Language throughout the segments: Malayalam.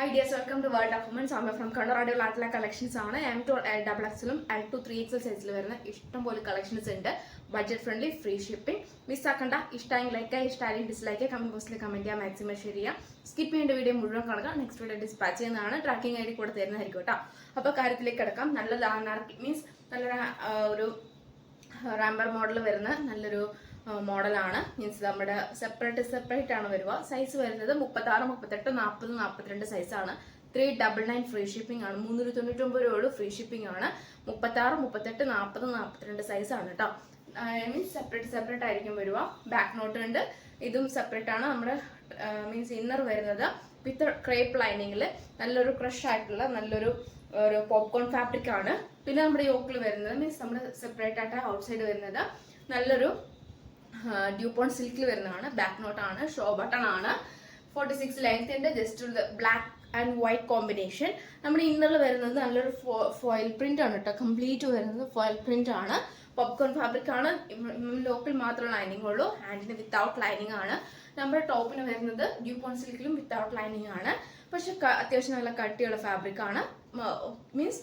Hi dears, welcome to World of Women. I'm from Colorado Atla collections ആണ് M2 XXL L2 3XL സൈസിൽ വരുന്ന ഇഷ്ടംപോലെ കളക്ഷൻസ് ഉണ്ട്. Budget friendly, free shipping. Miss ആക്കണ്ട. ഇഷ്ടമെങ്കിൽ ലൈക്ക്, ഇഷ്ടമായാലും ഡിസ്ലൈക്ക്, കമന്റ് ബോക്സിൽ കമന്റ് ചെയ്യുക, മാക്സിമം ഷെയർ ചെയ്യുക. സ്കിപ്പ് ചെയ്യേണ്ട വീഡിയോ മുഴുവൻ കാണുക. നെക്സ്റ്റ് വീഡിയോ ഡിസ്പാച്ച് ചെയ്യുന്നതാണ്. ട്രാക്കിംഗ് ഐ ഡി കൂടെ തരുന്നതായിരിക്കും കേട്ടോ. അപ്പോൾ കാര്യത്തിലേക്ക് കിടക്കാം. മീൻസ് നല്ലൊരു ഒരു റാമ്പർ മോഡൽ വരുന്ന നല്ലൊരു മോഡലാണ്. മീൻസ് നമ്മുടെ സെപ്പറേറ്റ് ആണ് വരിക. സൈസ് വരുന്നത് 36, 38, 40, 42 സൈസാണ്. 399 ഫ്രീ ഷിപ്പിംഗ് ആണ്. 399 രൂപ ഫ്രീ ഷിപ്പിംഗ് ആണ്. 36, 38, 40, 42 സൈസാണ് കേട്ടോ. മീൻസ് സെപ്പറേറ്റ് ആയിരിക്കും വരിക. ബാക്ക് നോട്ട് ഉണ്ട്. ഇതും സെപ്പറേറ്റ് ആണ്. നമ്മുടെ മീൻസ് ഇന്നർ വരുന്നത് വിത്ത് ക്രേപ്പ് ലൈനിങ്ങിൽ നല്ലൊരു ക്രഷ് ആയിട്ടുള്ള നല്ലൊരു പോപ്കോൺ ഫാബ്രിക് ആണ്. പിന്നെ നമ്മുടെ യോക്കിൽ വരുന്നത് മീൻസ് നമ്മുടെ സെപ്പറേറ്റ് ആയിട്ട് ഔട്ട് സൈഡ് വരുന്നത് നല്ലൊരു ഡ്യൂപോൺ സിൽക്കിൽ വരുന്നതാണ്. ബാക്ക് നോട്ട് ആണ്. ഷോ ബട്ടൺ ആണ്. 46 ലെങ്ത് ഉണ്ട്. Just black and white combination. നമ്മുടെ ഇന്നറിൽ വരുന്നത് നല്ലൊരു ഫോയിൽ പ്രിന്റ് ആണ് കേട്ടോ. കംപ്ലീറ്റ് വരുന്നത് ഫോയിൽ പ്രിന്റ് ആണ്. പോപ്കോൺ ഫാബ്രിക് ആണ്. ലോക്കൽ മാത്രം ലൈനിങ് ഉള്ളൂ. ഹാൻഡിന് വിത്തൗട്ട് ലൈനിങ് ആണ്. നമ്മുടെ ടോപ്പിന് വരുന്നത് ഡ്യൂപോൺ സിൽക്കിലും വിത്തൗട്ട് ലൈനിങ് ആണ്. പക്ഷെ അത്യാവശ്യം നല്ല കട്ടിയുള്ള ഫാബ്രിക് ആണ്. മീൻസ്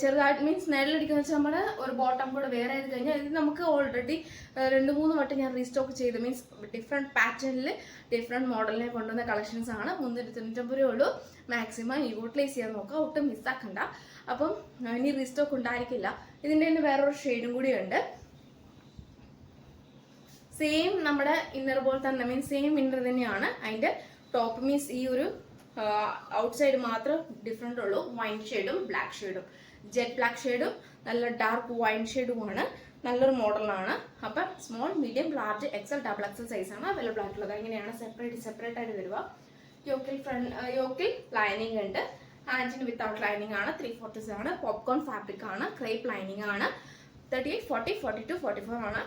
ചെറുതായിട്ട് മീൻസ് നേരിലടിക്കുന്ന വെച്ചാൽ നമ്മുടെ ഒരു ബോട്ടം കൂടെ വേറെ ആയത് കഴിഞ്ഞാൽ ഇത് നമുക്ക് ഓൾറെഡി 2-3 വട്ടം ഞാൻ റീസ്റ്റോക്ക് ചെയ്ത് മീൻസ് ഡിഫറെൻറ്റ് പാറ്റേണിൽ ഡിഫറെൻറ്റ് മോഡലിനെ കൊണ്ടുവന്ന കളക്ഷൻസ് ആണ്. 399 രൂപ ഉള്ളൂ. മാക്സിമം യൂട്ടിലൈസ് ചെയ്യാൻ നോക്കുക. ഒട്ടും മിസ്സാക്കണ്ട. അപ്പം ഇനി റീസ്റ്റോക്ക് ഉണ്ടായിരിക്കില്ല. ഇതിൻ്റെ തന്നെ വേറൊരു ഷെയ്ഡും കൂടി ഉണ്ട്. സെയിം നമ്മുടെ ഇന്നർ പോലെ തന്നെ മീൻസ് സെയിം ഇന്നർ തന്നെയാണ്. അതിൻ്റെ ടോപ്പ് മീൻസ് ഈ ഒരു ഔട്ട് സൈഡ് മാത്രം ഡിഫറെൻ്റ് ഉള്ളൂ. വൈൻ ഷെയ്ഡും ബ്ലാക്ക് ഷെയ്ഡും, ജെറ്റ് ബ്ലാക്ക് ഷെയ്ഡും നല്ല ഡാർക്ക് വൈൻ ഷെയ്ഡുമാണ്. നല്ലൊരു മോഡലാണ്. അപ്പം small, medium, large, XL, double XL സൈസാണ് അവൈലബിൾ ആയിട്ടുള്ളത്. എങ്ങനെയാണ് സെപ്പറേറ്റ് ആയിട്ട് വരിക. യോക്കിൽ ലൈനിങ് ഉണ്ട്. ഹാൻഡിന് വിത്തൗട്ട് ലൈനിങ് ആണ്. 3/4 ആണ്. പോപ്കോൺ ഫാബ്രിക് ആണ്. ക്രേപ്പ് ലൈനിങ് ആണ്. 38, 40, 42, 44 ആണ്.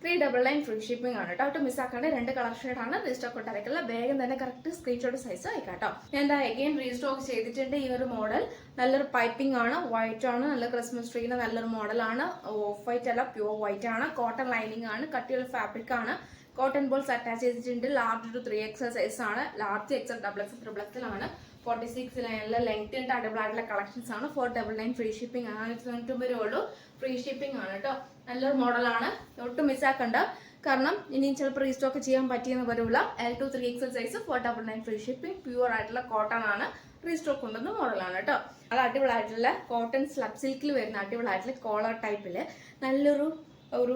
399 ഫ്രീ ഷിപ്പിംഗ് ആണ് കേട്ടോ. ഒട്ടും മിസ്സാക്കാണ്ട്. 2 കളർ ഷെയ്ഡാണ്. റീസ്റ്റോക്ക് ഉണ്ടായിരിക്കില്ല. വേഗം തന്നെ കറക്റ്റ് സ്ക്രീൻഷോട്ട് സൈസ് അയക്കാട്ടോ. ഞാൻ എന്താ അഗെയിൻ റീസ്റ്റോക്ക് ചെയ്തിട്ടുണ്ട്. ഈ ഒരു മോഡൽ നല്ലൊരു പൈപ്പിംഗ് ആണ്. വൈറ്റ് ആണ്. നല്ല ക്രിസ്മസ് ട്രീയുടെ നല്ലൊരു മോഡലാണ്. ഓഫ് വൈറ്റ് അല്ല, പ്യൂർ വൈറ്റ് ആണ്. കോട്ടൺ ലൈനിങ് ആണ്. കട്ടിയുള്ള ഫാബ്രിക് ആണ്. കോട്ടൺ ബോൾസ് അറ്റാച്ച് ചെയ്തിട്ടുണ്ട്. ലാർജ് ടു 3XL സൈസ് ആണ്. Large, XL, double XL, triple XL ആണ്. 46 ലെങ്ത് ഉണ്ട്. അടിപൊളി ആയിട്ടുള്ള കളക്ഷൻസ് ആണ്. 499 ഫ്രീ ഷിപ്പിംഗ് ആണ്. 99 രൂപ ഉള്ളൂ. ഫ്രീ ഷിപ്പിംഗ് ആണ് കേട്ടോ. നല്ലൊരു മോഡലാണ്. ഒട്ടും മിസ്സാക്കണ്ട. കാരണം ഇനിയും ചിലപ്പോൾ റീസ്റ്റോക്ക് ചെയ്യാൻ പറ്റിയെന്ന് വരില്ല. L2 3XL size 499 free shipping. Pure ആയിട്ടുള്ള കോട്ടൺ ആണ്. റീസ്റ്റോക്ക് കൊണ്ടുവന്ന മോഡലാണ് കേട്ടോ. അത് അടിപൊളിയായിട്ടുള്ള കോട്ടൺ സ്ലബ് സിൽക്കിൽ വരുന്ന അടിപൊളിയായിട്ടുള്ള കോളർ ടൈപ്പില് നല്ലൊരു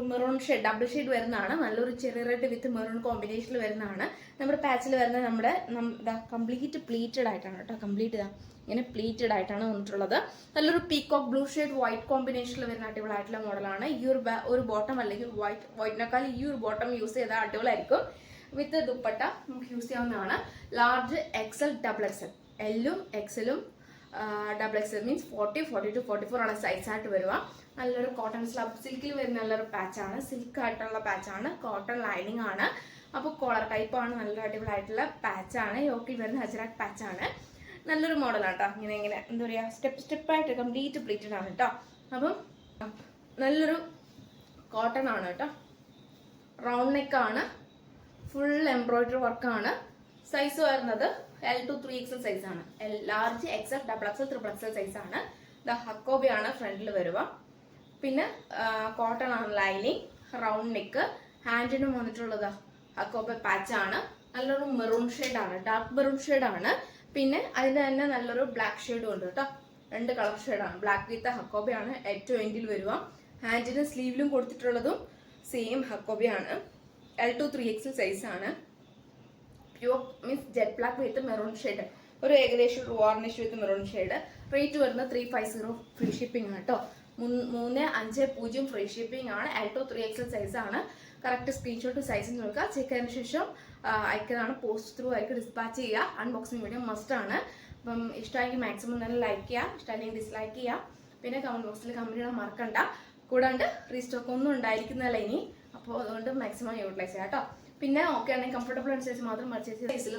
മെറൂൺ ഷെയ്ഡ്, ഡബിൾ ഷെയ്ഡ് വരുന്നതാണ്. നല്ലൊരു ചെറിയ റെഡ് വിത്ത് മെറൂൺ കോമ്പിനേഷനിൽ വരുന്നതാണ്. നമ്മുടെ പാച്ചിൽ വരുന്ന നമ്മുടെ കംപ്ലീറ്റ് പ്ലീറ്റഡ് ആയിട്ടാണ് കേട്ടോ. കംപ്ലീറ്റ് ഇങ്ങനെ പ്ലീറ്റഡ് ആയിട്ടാണ് വന്നിട്ടുള്ളത്. നല്ലൊരു പീകോക്ക് ബ്ലൂ ഷെയ്ഡ് വൈറ്റ് കോമ്പിനേഷനിൽ വരുന്ന അടിപൊളിയായിട്ടുള്ള മോഡലാണ്. ഈ ഒരു ബോട്ടം അല്ലെങ്കിൽ വൈറ്റിനേക്കാൾ ഈ ഒരു ബോട്ടം യൂസ് ചെയ്താൽ അടിപൊളിയായിരിക്കും. വിത്ത് ദുപ്പട്ട നമുക്ക് യൂസ് ചെയ്യാവുന്നതാണ്. Large, XL, double XL. എല്ലും എക്സലും ഡബിൾ എക്സൽ മീൻസ് 40, 42, 44 ആണ് സൈസായിട്ട് വരിക. നല്ലൊരു കോട്ടൺ സ്ലബ് സിൽക്കിൽ വരുന്ന നല്ലൊരു പാച്ചാണ്. സിൽക്ക് ആയിട്ടുള്ള പാച്ചാണ്. കോട്ടൺ ലൈനിങ് ആണ്. അപ്പോൾ കോളർ ടൈപ്പാണ്. നല്ലൊരു അടിപൊളിയായിട്ടുള്ള പാച്ചാണ്. യോക്കിൽ വരുന്ന ഹജറാക്ക് പാച്ചാണ്. നല്ലൊരു മോഡലാണ് കേട്ടോ. ഇങ്ങനെ എന്താ പറയുക, സ്റ്റെപ്പായിട്ട് കംപ്ലീറ്റ് പ്ലീറ്റഡ് ആണ് കേട്ടോ. അപ്പം നല്ലൊരു കോട്ടൺ ആണ് കേട്ടോ. റൗണ്ട് നെക്കാണ്. ഫുൾ എംബ്രോയിഡറി വർക്കാണ്. സൈസ് വരുന്നത് L2 3XL സൈസാണ്. Large, XL, double XL, triple XL സൈസാണ്. ഹക്കോബിയാണ് ഫ്രണ്ടിൽ വരിക. പിന്നെ കോട്ടൺ ആണ് ലൈനിങ്. Round neck. ഹാൻഡിനും വന്നിട്ടുള്ളത് ഹക്കോബ പാച്ചാണ്. നല്ലൊരു മെറൂൺ ഷെയ്ഡാണ്. ഡാർക്ക് മെറൂൺ ഷെയ്ഡാണ്. പിന്നെ അതിന് തന്നെ നല്ലൊരു ബ്ലാക്ക് ഷെയ്ഡും ഉണ്ട് കേട്ടോ. 2 കളർ ഷെയ്ഡാണ്. ബ്ലാക്ക് വിത്ത് ഹക്കോബയാണ് ഏറ്റവും എൻഡിൽ വരിക. ഹാൻഡിന് സ്ലീവിലും കൊടുത്തിട്ടുള്ളതും സെയിം ഹക്കോബയാണ്. L2 3XL സൈസാണ്. Pure means jet black with maroon shade. ഒരു ഏകദേശം വാർണിഷ് വിത്ത് മെറൂൺ ഷെയ്ഡ്. റേറ്റ് വരുന്നത് 350 ഫ്രീ ഷിപ്പിംഗ് ആണ് കേട്ടോ. 350 ഫ്രീ ഷിപ്പിംഗ് ആണ്. L2 3XL സൈസാണ്. കറക്റ്റ് സ്ക്രീൻഷോട്ട് സൈസ് നോക്കുക. ചെക്ക് ചെയ്തതിന് ശേഷം അയക്കുന്നതാണ്. പോസ്റ്റ് ത്രൂ ആയിരിക്കും ഡിസ്പാച്ച് ചെയ്യുക. അൺബോക്സിംഗ് വീഡിയോ മസ്റ്റ് ആണ്. അപ്പം ഇഷ്ടമായെങ്കിൽ മാക്സിമം തന്നെ ലൈക്ക് ചെയ്യുക. ഇഷ്ടമല്ലെങ്കിൽ ഡിസ്ലൈക്ക് ചെയ്യുക. പിന്നെ കമന്റ് ബോക്സിൽ കമന്റ് ചെയ്യാൻ മറക്കണ്ട. കൂടാണ്ട് റീസ്റ്റോക്ക് ഒന്നും ഉണ്ടായിരിക്കുന്നതല്ല ഇനി. അപ്പോൾ അതുകൊണ്ട് മാക്സിമം യൂട്ടിലൈസ് ചെയ്യാം കേട്ടോ. പിന്നെ ഓക്കെ ആണെങ്കിൽ കംഫർട്ടബിൾ അനുസരിച്ച് മാത്രം പർച്ചേസ് സൈസിൽ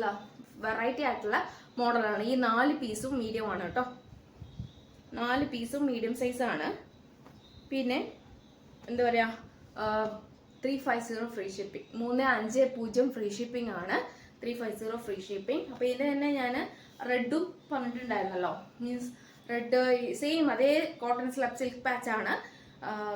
വെറൈറ്റി ആയിട്ടുള്ള മോഡലാണ്. ഈ 4 പീസും മീഡിയം ആണ് കേട്ടോ. 4 പീസും മീഡിയം സൈസാണ്. പിന്നെ എന്താ പറയുക, 350 ഫ്രീ ഷിപ്പിംഗ്. 350 ഫ്രീ ഷിപ്പിംഗ് ആണ്. 350 ഫ്രീ ഷിപ്പിംഗ്. അപ്പോൾ ഇതിന് തന്നെ ഞാൻ റെഡും പറഞ്ഞിട്ടുണ്ടായിരുന്നല്ലോ. മീൻസ് റെഡ് സെയിം അതേ കോട്ടൺ സ്ലബ് സിൽക്ക് പാച്ചാണ്,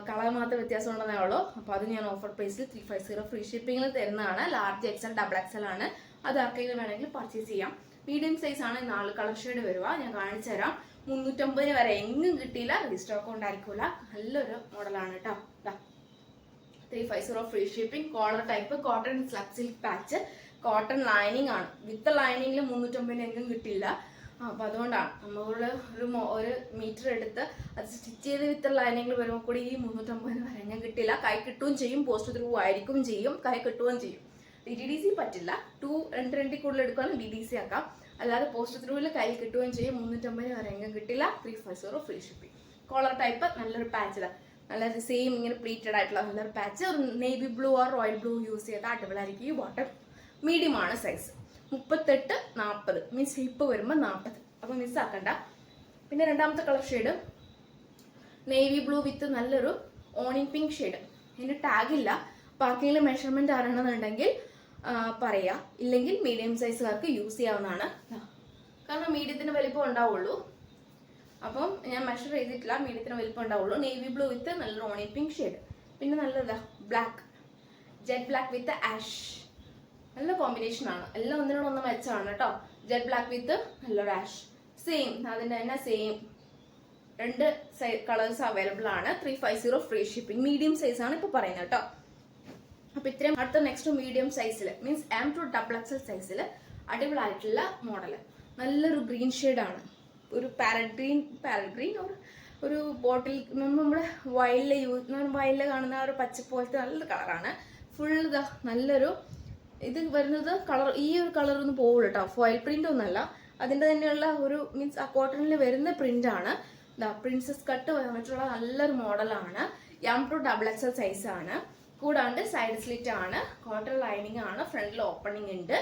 കളർ മാത്രം വ്യത്യാസം ഉണ്ടെന്നേ ഉള്ളൂ. അപ്പോൾ അത് ഞാൻ ഓഫർ പ്രൈസിൽ 350 ഫ്രീ ഷിപ്പിങ്ങിൽ തരുന്നതാണ്. ലാർജ് എക്സൽ ഡബിൾ എക്സൽ ആണ്. അത് ആർക്കെങ്കിലും വേണമെങ്കിൽ പർച്ചേസ് ചെയ്യാം. മീഡിയം സൈസ് ആണ് 4 കളർ ഷെയ്ഡ് വരിക. ഞാൻ കാണിച്ചു തരാം. 350 വരെ എങ്ങും കിട്ടിയില്ല, റീസ്റ്റോക്ക് ഉണ്ടായിരിക്കില്ല. നല്ലൊരു മോഡലാണ് കേട്ടോ. 350 free shipping. Collar type cotton slub silk patch, cotton lining ആണ്. വിത്ത് ലൈനിങ്ങിൽ 350 എങ്ങും കിട്ടില്ല. അപ്പോൾ അതുകൊണ്ടാണ് നമ്മള് ഒരു മീറ്റർ എടുത്ത് അത് സ്റ്റിച്ച് ചെയ്ത് വിത്ത് ലൈനിങ്ങിൽ വരുമ്പോൾ കൂടി ഈ 350 വരെ ഞാൻ കിട്ടില്ല. കൈ കിട്ടുകയും ചെയ്യും, പോസ്റ്റ് ത്രൂ ആയിരിക്കും ചെയ്യും, കൈ കിട്ടുകയും ചെയ്യും. DTDC പറ്റില്ല. 2 കൂടുതൽ എടുക്കുകയാണെങ്കിൽ DTC ആക്കാം. അല്ലാതെ പോസ്റ്റ് ത്രൂവിൽ കൈ കിട്ടുകയും ചെയ്യും. 350 വരെ എങ്ങും കിട്ടില്ല. 350 ഫ്രീ ഷിപ്പിംഗ്. കോളർ ടൈപ്പ് നല്ലൊരു പാച്ച്, നല്ല സെയിം ഇങ്ങനെ പ്ലീറ്റഡ് ആയിട്ടുള്ള നല്ലൊരു പാച്ച്. ഒരു navy blue or royal blue use ചെയ്താൽ അടിപൊളിയായിരിക്കും. ഈ ബോട്ടം മീഡിയം ആണ് സൈസ്. 38-40 മീൻസ് ഹിപ്പ് വരുമ്പോൾ 40. അപ്പോൾ മിസ്സാക്കണ്ട. പിന്നെ രണ്ടാമത്തെ കളർ ഷെയ്ഡ് നേവി ബ്ലൂ വിത്ത് നല്ലൊരു ഓണിയൻ പിങ്ക് ഷെയ്ഡ്. ഇതിന് ടാഗില്ല. ബാക്കിയുള്ള മെഷർമെന്റ് അറിയണമെന്നുണ്ടെങ്കിൽ പറയാ. ഇല്ലെങ്കിൽ മീഡിയം സൈസുകാർക്ക് യൂസ് ചെയ്യാവുന്നതാണ്. കാരണം മീഡിയത്തിന് വലിപ്പം ഉണ്ടാവുള്ളൂ. അപ്പം ഞാൻ മെഷർ ചെയ്തിട്ടില്ല, മീഡിയത്തിന് വലിപ്പം ഉണ്ടാവുള്ളൂ. നേവി ബ്ലൂ വിത്ത് നല്ലൊരു ഓണിയൻ പിങ്ക് ഷെയ്ഡ്. പിന്നെ നല്ലതാ black, jet black with ash. നല്ല കോമ്പിനേഷൻ ആണ്. എല്ലാം ഒന്നിനോടൊന്ന് മെച്ചമാണ് കേട്ടോ. ജെറ്റ് ബ്ലാക്ക് വിത്ത് നല്ലൊരു ആഷ്. സെയിം അതിൻ്റെ തന്നെ സെയിം 2 കളേഴ്സ് അവൈലബിൾ ആണ്. 350 ഫ്രീ ഷിപ്പിംഗ്. മീഡിയം സൈസ് ആണ് ഇപ്പോൾ പറയുന്നത് കേട്ടോ. അപ്പോൾ ഇത്രയും. അടുത്ത നെക്സ്റ്റ് മീഡിയം സൈസിൽ മീൻസ് M2XXL സൈസിൽ അടിപൊളിയായിട്ടുള്ള മോഡല്. നല്ലൊരു ഗ്രീൻ ഷെയ്ഡാണ്. ഒരു പാരറ്റ് ഗ്രീൻ ഒരു ബോട്ടിൽ നമ്മുടെ വയലിൽ കാണുന്ന ഒരു പച്ച പോലത്തെ നല്ലൊരു കളറാണ്. ഫുൾ നല്ലൊരു ഇത് വരുന്നത് കളർ. ഈ ഒരു കളർ ഒന്നും പോവുള്ളൂ കേട്ടോ. ഫോയിൽ പ്രിന്റ് ഒന്നല്ല, അതിൻ്റെ തന്നെയുള്ള ഒരു മീൻസ് ആ കോട്ടണിൽ വരുന്ന പ്രിന്റ് ആണ്. പ്രിൻസസ് കട്ട് വന്നിട്ടുള്ള നല്ലൊരു മോഡലാണ്. M2XXL സൈസ് ആണ്. കൂടാണ്ട് സൈഡ് സ്ലിറ്റ് ആണ്, കോട്ടൺ ലൈനിങ് ആണ്, ഫ്രണ്ടിൽ ഓപ്പണിംഗ് ഉണ്ട്.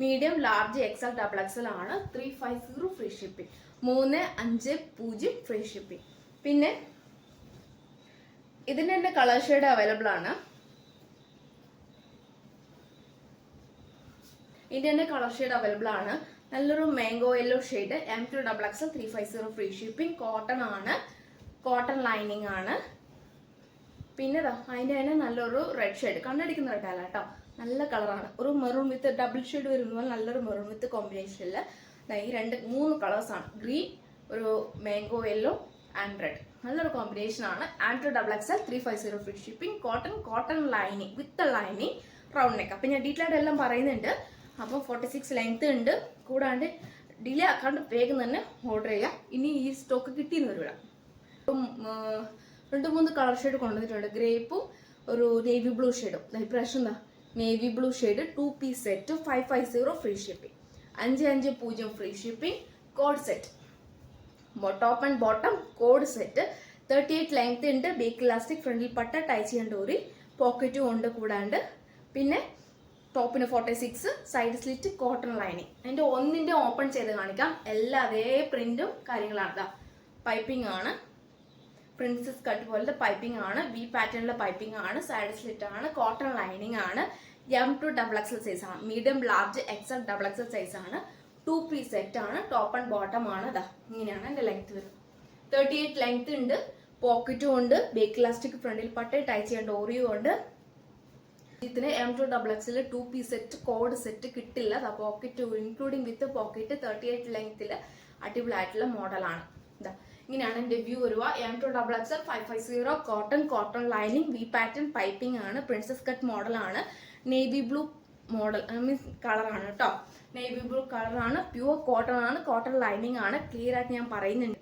Medium large XL double Excel ആണ്. 350 ഫ്രീ ഷിപ്പിംഗ്. 350 free shipping. പിന്നെ ഇതിൻ്റെ തന്നെ കളർ ഷെയ്ഡ് അവൈലബിൾ ആണ്. ഇതിൻ്റെ തന്നെ കളർ ഷെയ്ഡ് അവൈലബിൾ ആണ്. നല്ലൊരു mango yellow shade. M2XXL 350 free shipping. Cotton ആണ്, കോട്ടൺ ലൈനിങ് ആണ്. പിന്നെ അതിൻ്റെ തന്നെ നല്ലൊരു റെഡ് ഷെയ്ഡ്, കണ്ണടിക്കുന്ന റെഡ് അല്ല കേട്ടോ, നല്ല കളറാണ്. ഒരു മെറൂൺ വിത്ത് ഡബിൾ ഷെയ്ഡ് വരുമ്പോൾ നല്ലൊരു മെറൂൺ വിത്ത് കോമ്പിനേഷനിൽ ഈ 3 കളേഴ്സാണ്. ഗ്രീൻ, ഒരു മാംഗോ യെല്ലോ ആൻഡ് റെഡ്. നല്ലൊരു കോമ്പിനേഷൻ ആണ്. M2XXL 350 free shipping. Cotton lining with lining, round neck. അപ്പം ഞാൻ ഡീറ്റെയിൽഡ് എല്ലാം പറയുന്നുണ്ട്. അപ്പം 46 ലെങ്ത് ഉണ്ട്. കൂടാണ്ട് ഡിലേ ആക്കാണ്ട് വേഗം തന്നെ ഓർഡർ ചെയ്യുക. ഇനി ഈ സ്റ്റോക്ക് കിട്ടിയെന്ന് വരില്ല. 2-3 കളർ ഷെയ്ഡ് കൊണ്ടുവന്നിട്ടുണ്ട്. ഗ്രേപ്പും ഒരു നേവി ബ്ലൂ ഷെയ്ഡും. ഇപ്രാവശ്യം എന്താ navy blue shade 2 piece set 550 free shipping. 550 free shipping. Code set, top and bottom code set. 38 length ഉണ്ട്. ബേക്ക് ഇലാസ്റ്റിക്, ഫ്രണ്ടിൽ പട്ട, ടൈച്ച് ആൻഡ് ഡോറി, പോക്കറ്റും ഉണ്ട്. കൂടാണ്ട് പിന്നെ ടോപ്പിന് 46, സൈഡ് സ്ലിറ്റ്, കോട്ടൺ ലൈനിങ്. അതിൻ്റെ ഒന്നിൻ്റെ ഓപ്പൺ ചെയ്ത് കാണിക്കാം. എല്ലാ അതേ പ്രിന്റും കാര്യങ്ങളാണ്. പൈപ്പിംഗ് ആണ്, പ്രിൻസസ് കട്ട് പോലത്തെ പൈപ്പിംഗ് ആണ്. വി പാറ്റേണിലെ പൈപ്പിംഗ് ആണ്. സൈഡ് സ്ലിറ്റ് ആണ്, കോട്ടൺ ലൈനിങ് ആണ്. M2XXL സൈസ് ആണ്. Medium large Excel XXL size ആണ്. 2 പീസ് സെറ്റ് ആണ്. ടോപ്പ് ആൻഡ് ബോട്ടം ആണ്. ഇങ്ങനെയാണ് എൻ്റെ ലെങ്ത് വരുന്നത്. 38 ലെങ്ത് ഉണ്ട്. പോക്കറ്റും ഉണ്ട്. ബേക്ക് ഇലാസ്റ്റിക്, ഫ്രണ്ടിൽ പട്ട, ടൈച്ച് ചെയ്യാൻ ഡോറിയും ഉണ്ട്. ഇതിന് M2XXL 2 piece set code set കിട്ടില്ല. പോക്കറ്റ് ഇൻക്ലൂഡിങ് വിത്ത് പോക്കറ്റ് 38 ലെങ്ത്തിൽ അടിപൊളിയായിട്ടുള്ള മോഡലാണ്. ഇങ്ങനെയാണ് എൻ്റെ വ്യൂ വരിക. M2XXL 550 cotton lining, V pattern piping ആണ്. പ്രിൻസസ് കട്ട് മോഡലാണ്. നേവി ബ്ലൂ മോഡൽ മീൻസ് കളറാണ് കേട്ടോ. നേവി ബ്ലൂ കളറാണ്. പ്യുവർ കോട്ടൺ ആണ്, കോട്ടൺ ലൈനിങ് ആണ്. ക്ലിയർ ആയിട്ട് ഞാൻ പറയുന്നുണ്ട്.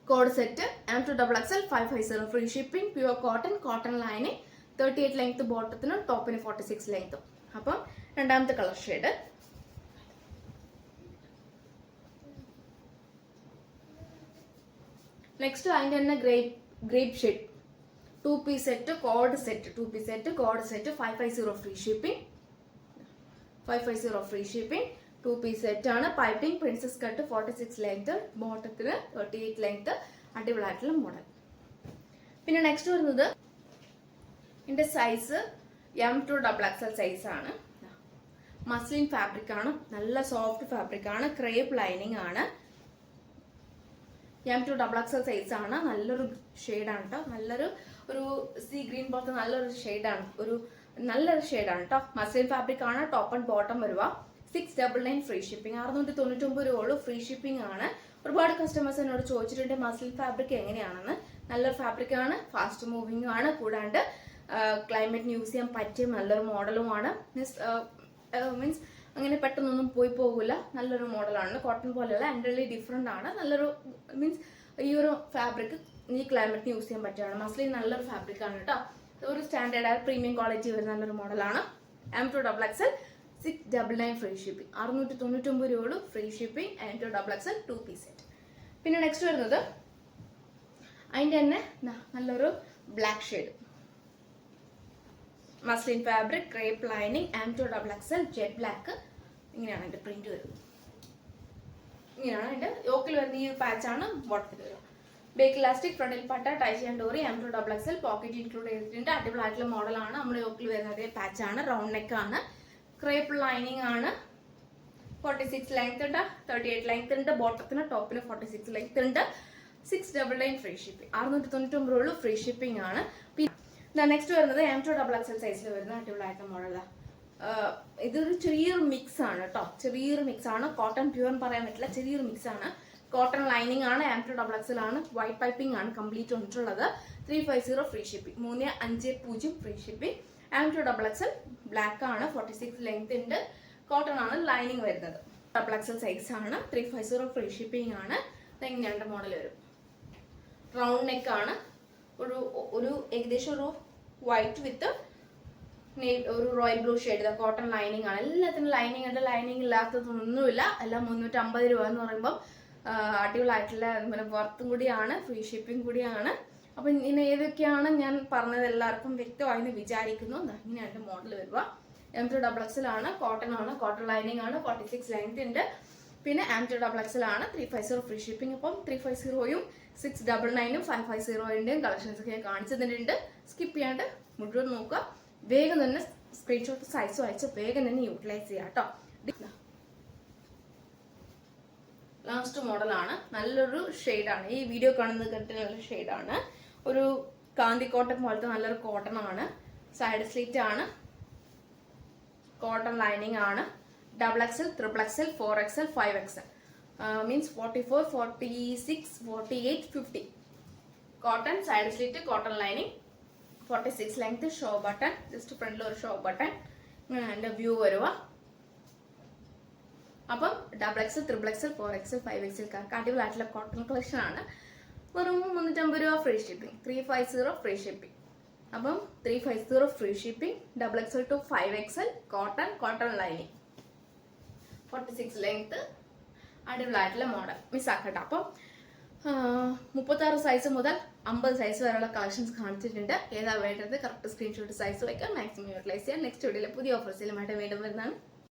Code set M2XXL 550 free shipping. Pure cotton lining. 38 length ബോട്ടത്തിനും ടോപ്പിന് 46 ലെങ്ത്തും. അപ്പം രണ്ടാമത്തെ കളർ ഷെയ്ഡ്. നെക്സ്റ്റ് അതിൻ്റെ തന്നെ grape shade. 2 piece set code set 550 free shipping. 550 free shipping. 2 piece set ആണ്. പൈപ്പിംഗ്, പ്രിൻസസ് കട്ട്, 46 ലെങ്ത്, ബോട്ടത്തിന് 38 ലെങ്ത്. അടിപൊളിയായിട്ടുള്ള മോഡൽ. പിന്നെ നെക്സ്റ്റ് വരുന്നത് ഇതിൻ്റെ സൈസ് M2XXL സൈസ് ആണ്. മസ്ലിൻ ഫാബ്രിക് ആണ്, നല്ല സോഫ്റ്റ് ഫാബ്രിക് ആണ്, ക്രേപ്പ് ലൈനിങ് ആണ്. M2XXL സൈസ് ആണ്. നല്ലൊരു ഷെയ്ഡാണ് കേട്ടോ. നല്ലൊരു സീ ഗ്രീൻ പോലത്തെ നല്ലൊരു ഷെയ്ഡാണ്, നല്ലൊരു ഷെയ്ഡാണ് കേട്ടോ. മസ്ലിൻ ഫാബ്രിക് ആണ്. ടോപ്പ് ആൻഡ് ബോട്ടം വരുക. 699 ഫ്രീ ഷിപ്പിംഗ്. 699 രൂപ ഫ്രീ ഷിപ്പിംഗ് ആണ്. ഒരുപാട് കസ്റ്റമേഴ്സ് എന്നോട് ചോദിച്ചിട്ടുണ്ട് മസ്ലിൻ ഫാബ്രിക് എങ്ങനെയാണെന്ന്. നല്ലൊരു ഫാബ്രിക് ആണ്, ഫാസ്റ്റ് മൂവിങ് ആണ്, കൂടാണ്ട് ക്ലൈമറ്റിന് യൂസ് ചെയ്യാൻ പറ്റിയ നല്ലൊരു മോഡലുമാണ്. മീൻസ് അങ്ങനെ പെട്ടെന്നൊന്നും പോയി പോകില്ല. നല്ലൊരു മോഡലാണ്. കോട്ടൺ പോലെയല്ല, എൻ്റർലി ഡിഫറെൻ്റ് ആണ്. നല്ലൊരു മീൻസ് ഈ ഒരു ഫാബ്രിക് ഈ ക്ലൈമറ്റിന് യൂസ് ചെയ്യാൻ പറ്റുകയാണ്. മസ്ലിൻ നല്ലൊരു ഫാബ്രിക് ആണ് കേട്ടോ. ഒരു സ്റ്റാൻഡേർഡ് ആയ പ്രീമിയം ക്വാളിറ്റി വരുന്ന നല്ലൊരു മോഡലാണ്. M2XXL 699 free shipping. 699 രൂപ free shipping. M2XXL 2 piece set. പിന്നെ നെക്സ്റ്റ് വരുന്നത് അതിൻ്റെ തന്നെ നല്ലൊരു black shade, muslin fabric, crepe lining, M2XXL jet black. ഇങ്ങനെയാണ് അതിൻ്റെ പ്രിന്റ് വരുന്നത്. ഇങ്ങനെയാണ് അതിൻ്റെ യോക്കിൽ വരുന്ന ഈ പാച്ചാണ് ബോട്ടത്തിൽ വരും. ബേക്ക് ഇലാസ്റ്റിക്, ഫ്രണ്ടിൽ പട്ട, ടൈ ചെയ്യാൻ ഡോറി, M2XXL പോക്കറ്റ് ഇൻക്ലൂഡ് ചെയ്തിട്ടുണ്ട്. അടിപൊളിയായിട്ടുള്ള മോഡലാണ്. നമ്മുടെ യോക്കിൽ വരുന്ന അതേ പാച്ചാണ്. റൗണ്ട് നെക്ക് ആണ്, ക്രേപ്പ് ലൈനിങ് ആണ്. 46 ലെങ്ത് ഉണ്ട്, 38 ലെങ്ത് ഉണ്ട്. ബോട്ടത്തിന് ടോപ്പിന് 46 ലെങ്ത് ഉണ്ട്. 699 ഫ്രീ ഷിപ്പിംഗ്. 699 രൂപ ഫ്രീ ഷിപ്പിംഗ് ആണ്. നെക്സ്റ്റ് വരുന്നത് M2XXL സൈസിൽ വരുന്ന അടിപൊളിയായിട്ടുള്ള മോഡലാണ്. ഇതൊരു ചെറിയൊരു മിക്സ് ആണ് കേട്ടോ. ചെറിയൊരു മിക്സ് ആണ്. കോട്ടൺ പ്യൂർ എന്ന് പറയാൻ പറ്റില്ല, ചെറിയൊരു മിക്സ് ആണ്. കോട്ടൺ ലൈനിങ് ആണ്. M2XXL ആണ്. വൈറ്റ് പൈപ്പിംഗ് ആണ് കംപ്ലീറ്റ് വന്നിട്ടുള്ളത്. 350 free shipping. 350 free shipping. M2XXL black ആണ്. 46 ലെങ്ത് ഉണ്ട്. കോട്ടൺ ആണ് ലൈനിങ് വരുന്നത്. XXL സൈസ് ആണ്. 350 ഫ്രീ ഷിപ്പിംഗ് ആണ്. ഇങ്ങനെയാണ് മോഡൽ വരും. റൗണ്ട് നെക്ക് ആണ്. ഒരു ഏകദേശം ഒരു വൈറ്റ് വിത്ത് ഒരു royal blue shade. Cotton lining ആണ്. എല്ലാത്തിനും ലൈനിങ് ഉണ്ട്. ലൈനിങ് ഇല്ലാത്തതൊന്നുമില്ല. എല്ലാം 350 രൂപ എന്ന് പറയുമ്പോൾ അടിപൊളിയായിട്ടുള്ള വർത്തും കൂടിയാണ്, ഫ്രീ ഷിപ്പിംഗ് കൂടിയാണ്. അപ്പം ഇങ്ങനെ ഏതൊക്കെയാണ് ഞാൻ പറഞ്ഞത് എല്ലാവർക്കും വ്യക്തമായെന്ന് വിചാരിക്കുന്നു. ഇങ്ങനെയാണ് മോഡൽ വരിക. M2XXL ആണ്. കോട്ടൺ ആണ്. കോട്ടൺ ലൈനിങ് ആണ്. 46 ലെങ്ത് ഉണ്ട്. പിന്നെ M2XXL ആണ്. 350 ഫ്രീ ഷിപ്പിംഗ്. അപ്പം 350യും 699ഉം 550ൻ്റെയും കളക്ഷൻസ് ഒക്കെ ഞാൻ കാണിച്ചു തന്നിട്ടുണ്ട്. സ്കിപ്പ് ചെയ്യാണ്ട് മുഴുവൻ നോക്കുക. വേഗം തന്നെ സ്ക്രീൻഷോട്ട് സൈസ് അയച്ച് വേഗം തന്നെ യൂട്ടിലൈസ് ചെയ്യാം കേട്ടോ. ലാസ്റ്റ് മോഡലാണ്. നല്ലൊരു ഷെയ്ഡാണ്. ഈ വീഡിയോ കാണുന്നത് കണ്ടിട്ട് നല്ല ഷെയ്ഡാണ്. ഒരു കാന്തി കോട്ടൺ പോലത്തെ നല്ലൊരു കോട്ടൺ ആണ്. സൈഡ് സ്ലിറ്റ് ആണ്. കോട്ടൺ ലൈനിങ് ആണ്. XXL, XXL, 4XL, 5XL. Means 44, 46, 48, 50. Cotton, side slit, cotton lining. 46 length, show button. Just front ഒരു show button. And view വരുക. അപ്പം XXL, XXL, 4XL, 5XL അടിപൊളിയായിട്ടുള്ള കോട്ടൺ കളക്ഷൻ ആണ്. വെറും 350 രൂപ ഫ്രീ ഷിപ്പിംഗ്. 350 free shipping. അപ്പം 350 free shipping. XXL to 5XL cotton lining, 46 length, അടിപൊളിയായിട്ടുള്ള മോഡൽ. മിസ്സാക്കട്ടെ. അപ്പം 36 സൈസ് മുതൽ 50 സൈസ് വരെയുള്ള കളക്ഷൻസ് കാണിച്ചിട്ടുണ്ട്. ഏതാ വേണ്ടത് കറക്റ്റ് സ്ക്രീൻഷോട്ട് സൈസ് വയ്ക്കാം. മാക്സിമം യൂട്ടിലൈസ് ചെയ്യാം. നെക്സ്റ്റ് വീഡിയോയിൽ പുതിയ ഓഫേഴ്സിലുമായിട്ട് വീണ്ടും വരുന്നതാണ്.